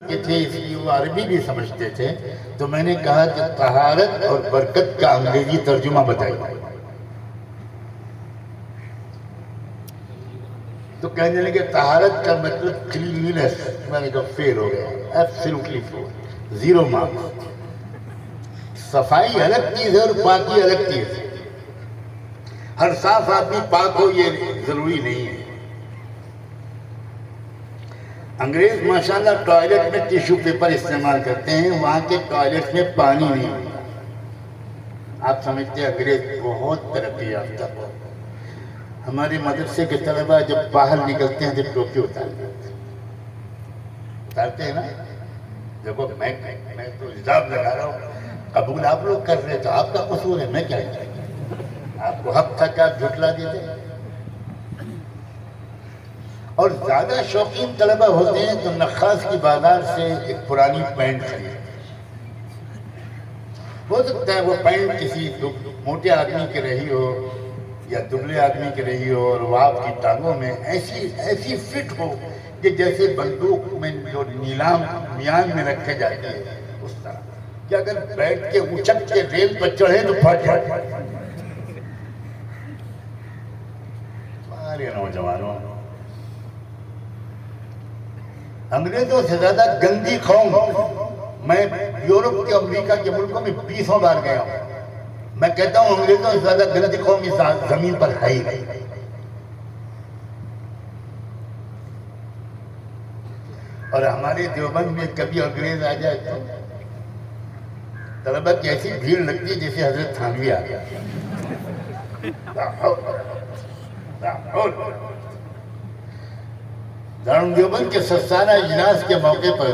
کہ تھے اس لیے وہ عربی بھی سمجھتے تھے، تو میں نے کہا کہ طہارت اور برکت کا انگریزی ترجمہ بتائیے۔ تو کہنے لگے طہارت کا مطلب کلینس۔ میں نے کہا فیل ہو گیا، ایبسلیوٹلی فیل، 0 مارکس۔ صفائی الگ چیز ہے اور پاکی الگ چیز ہے۔ ہر صاف آدمی پاک ہو یہ ضروری نہیں ہے۔ انگریز ماشاءاللہ ٹوائلٹ میں ٹیشو پیپر استعمال کرتے ہیں، وہاں کے ٹوائلٹ میں پانی نہیں ہوتا۔ آپ سمجھتے ہیں انگریز بہت ترقی یافتہ ہو۔ ہمارے مدرسے کے طلبہ جب باہر نکلتے ہیں تو ٹوپی اتارتے ہیں نا۔ دیکھو میں تو الزام لگا رہا ہوں، قبول آپ لوگ کر رہے تو آپ کا قصور ہے، میں کیا کروں؟ آپ کو حق تھا کہ آپ جھٹلا دیتے۔ اور زیادہ شوقین طلبہ ہوتے ہیں تو نخاس کی بازار سے ایک پرانی پینٹ خریدتے ہیں۔ ہو سکتا ہے وہ پینٹ کسی موٹے آدمی کے رہی ہو یا دبلے آدمی کے رہی ہو، اور وہ آپ کی ٹانگوں میں ایسی فٹ ہو کہ جیسے بندوق میں جو نیلام میان میں رکھے جاتے ہیں اس طرح، کہ اگر بیٹھ کے اچک کے ریل پر چڑھے تو پھٹ جائے۔ ہمارے نوجوانوں، انگریزوں سے زیادہ گندی قوم، میں یورپ کے امریکہ کے ملکوں میں 20 بار گیا ہوں، میں کہتا ہوں انگریزوں سے زیادہ گندی قوم اس زمین پر ہے ہی نہیں۔ اور ہمارے دیوبند میں کبھی انگریز آ جائے تو طلبہ کی ایسی بھیڑ لگتی ہے جیسے حضرت تھانوی آ گیا۔ دارالعلوم دیوبند کے سالانہ اجلاس کے موقع پر،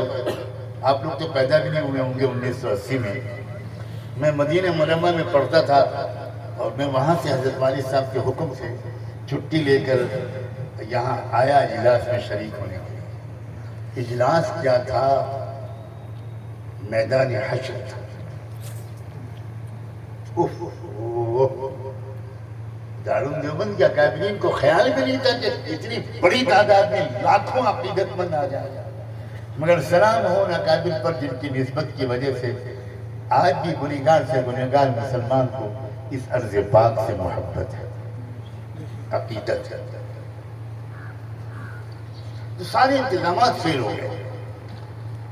آپ لوگ تو پیدا بھی نہیں ہوئے ہوں گے 1980 میں مدینہ منورہ میں پڑھتا تھا، اور میں وہاں سے حضرت والد صاحب کے حکم سے چھٹی لے کر یہاں آیا اجلاس میں شریک ہونے کے لیے۔ اجلاس کیا تھا؟ میدان حشر تھا۔ دارالعلوم دیوبند کے اکابرین کو خیال بھی نہیں تھا کہ اتنی بڑی تعداد میں لاکھوں عقیدت مند آ جائے، مگر سلام ہو ان اکابر پر جن کی نسبت کی وجہ سے آج بھی گنہگار سے گنہگار مسلمان کو اس ارض پاک سے محبت ہے، عقیدت ہے۔ تو سارے انتظامات فیل ہو گئے،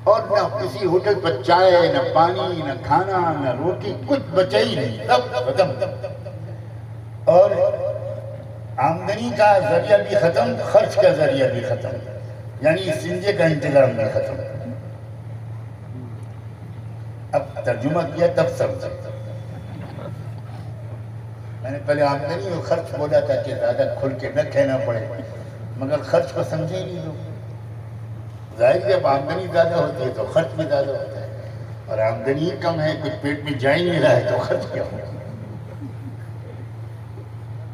اور نہ کسی ہوٹل پر چائے، نہ پانی، نہ کھانا، نہ روٹی، کچھ بچا ہی نہیں، سب ختم۔ اور آمدنی کا ذریعہ بھی ختم، خرچ کا ذریعہ بھی ختم، یعنی سنجے کا انتظام بھی ختم۔ اب ترجمہ کیا تب سمجھا۔ میں نے پہلے آمدنی اور خرچ بولا تھا کہ زیادہ کھل کے نہ کہنا پڑے، مگر خرچ کو سمجھے ہی نہیں لوگ۔ ظاہر جب آمدنی زیادہ ہوتی ہے تو خرچ بھی زیادہ ہوتا ہے، اور آمدنی کم ہے، کچھ پیٹ میں جا ہی نہیں رہا ہے تو خرچ کیا ہوگا؟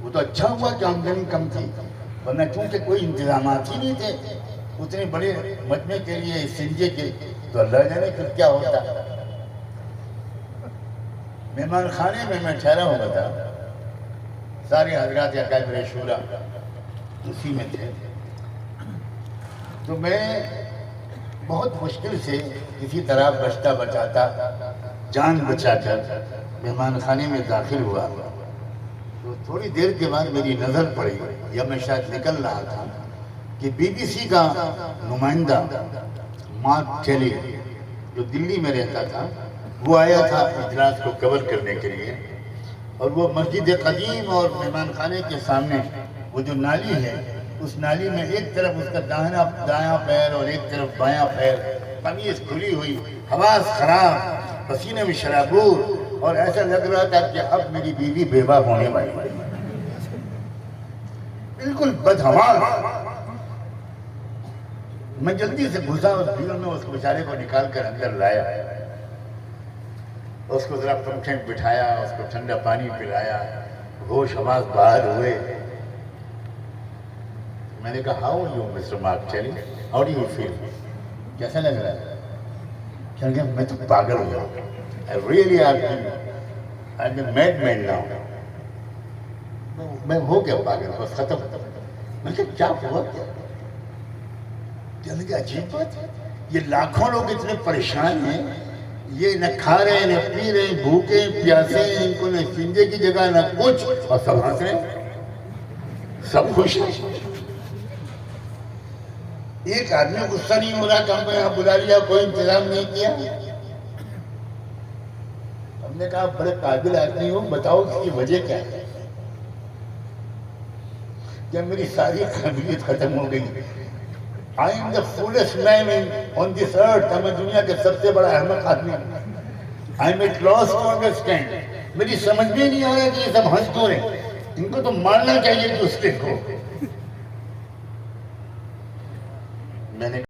وہ تو اچھا ہوا کہ آمدنی کم تھی، ورنہ چونکہ کوئی انتظامات ہی نہیں تھے اتنے بڑے مجمع کے لیے سنجے کے، تو اللہ جانے پھر کیا ہوتا۔ مہمان خانے میں میں ٹھہرا ہوا تھا، سارے حضرات اکابر شورا اسی میں تھے، تو میں بہت مشکل سے کسی طرح بچتا بچاتا جان بچا کر مہمان خانے میں داخل ہوا، تو تھوڑی دیر کے بعد میری نظر پڑی، یا میں شاید نکل رہا تھا، کہ بی بی سی کا نمائندہ مارک کیلی جو دلی میں رہتا تھا، وہ آیا تھا اجلاس کو کور کرنے کے لیے، اور وہ مسجد قدیم اور مہمان خانے کے سامنے وہ جو نالی ہے، اس نالی میں ایک طرف اس کا دایاں پیر اور ایک طرف بایاں پیر، قمیص کھلی ہوئی، حواس خراب، پسینے میں شرابور، اور ایسا لگ رہا تھا کہ اب میری بیوی بیوہ ہونے والی، بالکل بدحواس۔ میں جلدی سے گھسا اس بھیڑ میں، اس بیچارے کو نکال کر اندر لایا، اس کو ذرا پنکھے میں بٹھایا، اس کو ٹھنڈا پانی پلایا، ہوش حواس باہر ہوئے۔ میں نے کہا how you Mr Mark Kelly, how do you feel, کیسا لگ رہا ہے؟ کہا میں تو پاگل ہو جاؤں، I really I'm a madman now۔ میں ہو گیا پاگل، بس ختم۔ میں نے کہا کیا ہوا کیا؟ کہنے لگا عجیب بات ہے، یہ لاکھوں لوگ اتنے پریشان ہیں، یہ نہ کھا رہے نہ پی رہے، بھوکے پیاسے ہیں، ان کو نہ سنجے کی جگہ نہ کچھ، اور سب ہنس رہے ہیں، سب خوش ہیں۔ ایک آدمی غصہ نہیں ہو رہا کہ ہم کو یہاں بلا لیا، کوئی انتظام نہیں کیا۔ ہم نے کہا بڑے قابل آدمی ہو، بتاؤ اس کی وجہ کیا ہے؟ کہ میری ساری قابلیت ختم ہو گئی، I am the foolest man on this earth، میں دنیا کے سب سے بڑا احمق آدمی ہوں، I am at loss to understand، میری سمجھ میں نہیں آ رہا کہ یہ سب ہنس کیوں رہے، ان کو تو مارنا چاہیے دوسرے کو۔ میں نے